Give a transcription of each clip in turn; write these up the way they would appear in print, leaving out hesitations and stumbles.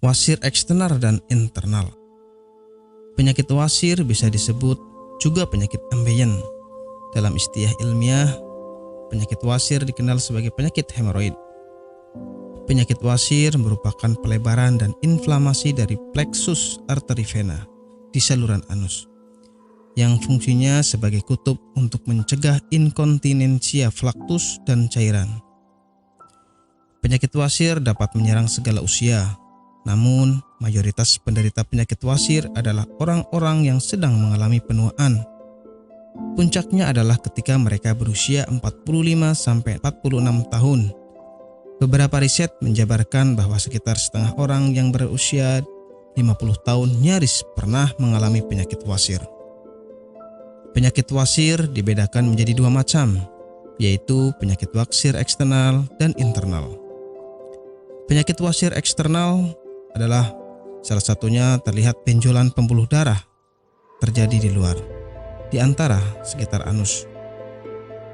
wasir eksternal dan internal. Penyakit wasir bisa disebut juga penyakit ambeien. Dalam istilah ilmiah, penyakit wasir dikenal sebagai penyakit hemoroid. Penyakit wasir merupakan pelebaran dan inflamasi dari plexus arteri vena di saluran anus, yang fungsinya sebagai kutub untuk mencegah inkontinensia flaktus dan cairan. Penyakit wasir dapat menyerang segala usia, namun mayoritas penderita penyakit wasir adalah orang-orang yang sedang mengalami penuaan. Puncaknya adalah ketika mereka berusia 45-46 tahun. Beberapa riset menjabarkan bahwa sekitar setengah orang yang berusia 50 tahun nyaris pernah mengalami penyakit wasir. Penyakit wasir dibedakan menjadi dua macam, yaitu penyakit wasir eksternal dan internal. Penyakit wasir eksternal adalah salah satunya terlihat benjolan pembuluh darah terjadi di luar, di antara sekitar anus.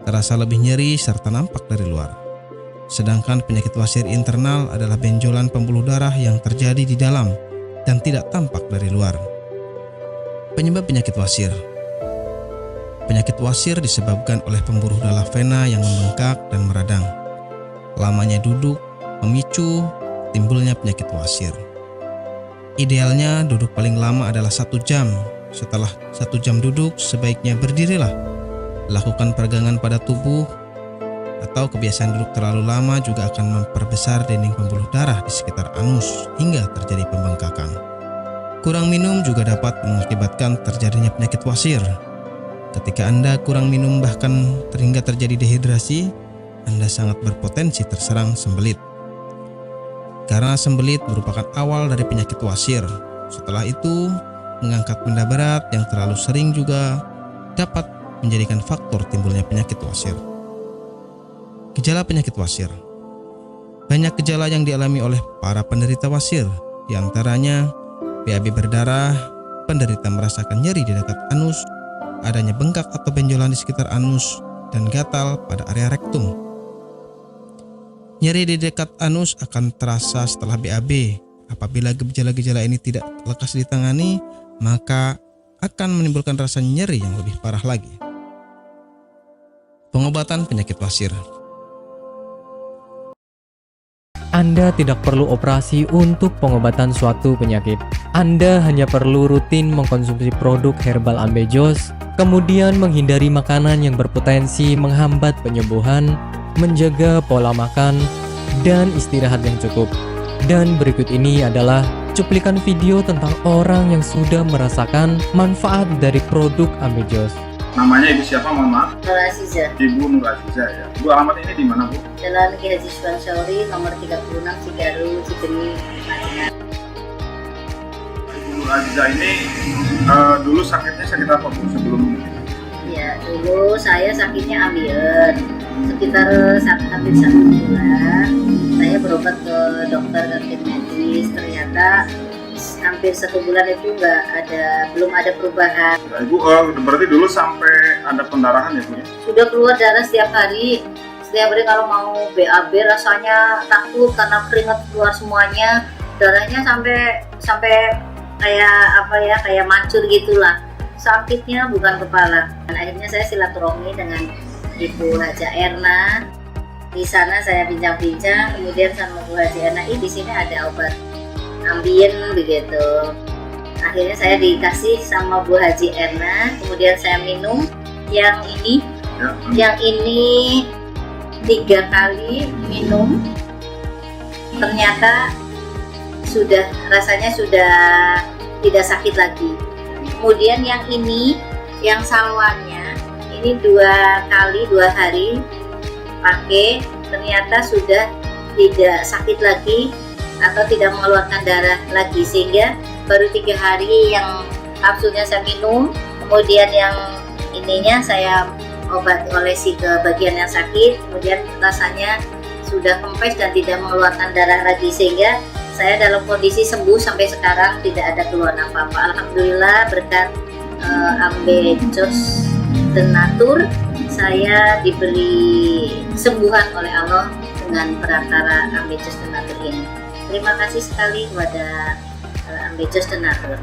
Terasa lebih nyeri serta nampak dari luar. Sedangkan penyakit wasir internal adalah benjolan pembuluh darah yang terjadi di dalam dan tidak tampak dari luar. Penyebab penyakit wasir. Penyakit wasir disebabkan oleh pembuluh darah vena yang membengkak dan meradang. Lamanya duduk memicu timbulnya penyakit wasir. Idealnya duduk paling lama adalah 1 jam. Setelah 1 jam duduk, sebaiknya berdirilah. Lakukan peregangan pada tubuh, atau kebiasaan duduk terlalu lama juga akan memperbesar dinding pembuluh darah di sekitar anus hingga terjadi pembengkakan. Kurang minum juga dapat mengakibatkan terjadinya penyakit wasir. Ketika Anda kurang minum bahkan hingga terjadi dehidrasi, Anda sangat berpotensi terserang sembelit. Karena sembelit merupakan awal dari penyakit wasir. Setelah itu, mengangkat benda berat yang terlalu sering juga dapat menjadikan faktor timbulnya penyakit wasir. Gejala penyakit wasir. Banyak gejala yang dialami oleh para penderita wasir, di antaranya BAB berdarah, penderita merasakan nyeri di dekat anus, adanya bengkak atau benjolan di sekitar anus, dan gatal pada area rektum. Nyeri di dekat anus akan terasa setelah BAB. Apabila gejala-gejala ini tidak lekas ditangani, maka akan menimbulkan rasa nyeri yang lebih parah lagi. Pengobatan penyakit wasir. Anda tidak perlu operasi untuk pengobatan suatu penyakit. Anda hanya perlu rutin mengkonsumsi produk herbal Ambejos, kemudian menghindari makanan yang berpotensi menghambat penyembuhan, menjaga pola makan, dan istirahat yang cukup. Dan berikut ini adalah cuplikan video tentang orang yang sudah merasakan manfaat dari produk Ambejos. Namanya Ibu siapa, mohon maaf? Nur Aziza. Ibu Nur Aziza ya. Bu, alamat ini di mana, Bu? Jalan Ki Haji Suwansori, nomor 36, Cigaru, Cidemi, Madinah. Ibu Nur Aziza ini dulu sakitnya sakit apa, Bu, sebelum ini? Ya, dulu saya sakitnya ambeien. Sekitar hampir 1 bulan, saya berobat ke dokter kantin medis. Ternyata hampir 1 bulan itu belum ada perubahan. Ya, Ibu, berarti dulu sampai ada pendarahan ya, Bu? Sudah keluar darah setiap hari. Setiap hari kalau mau BAB rasanya takut karena keringat keluar semuanya. Darahnya sampai kayak mancur gitulah. Sakitnya bukan kepala. Dan akhirnya saya silaturahmi dengan Ibu Haja Erna. Di sana saya bincang-bincang, kemudian sama Bu Haji Erna, di sini ada obat ambien begitu. Akhirnya saya dikasih sama Bu Haji Erna, kemudian saya minum yang ini. Yang ini 3 kali minum, ternyata rasanya sudah tidak sakit lagi. Kemudian yang ini, yang salwannya, ini 2 kali 2 hari pakai, ternyata sudah tidak sakit lagi atau tidak mengeluarkan darah lagi, sehingga baru 3 hari yang kapsulnya saya minum, kemudian yang ininya saya olesi ke bagian yang sakit, kemudian rasanya sudah kempes dan tidak mengeluarkan darah lagi, sehingga saya dalam kondisi sembuh sampai sekarang, tidak ada keluhan apa-apa. Alhamdulillah berkat Ambejos Tenatur, saya diberi kesembuhan oleh Allah dengan perantara Ambejos Tenatur ini. Terima kasih sekali kepada Ambejos Donatur.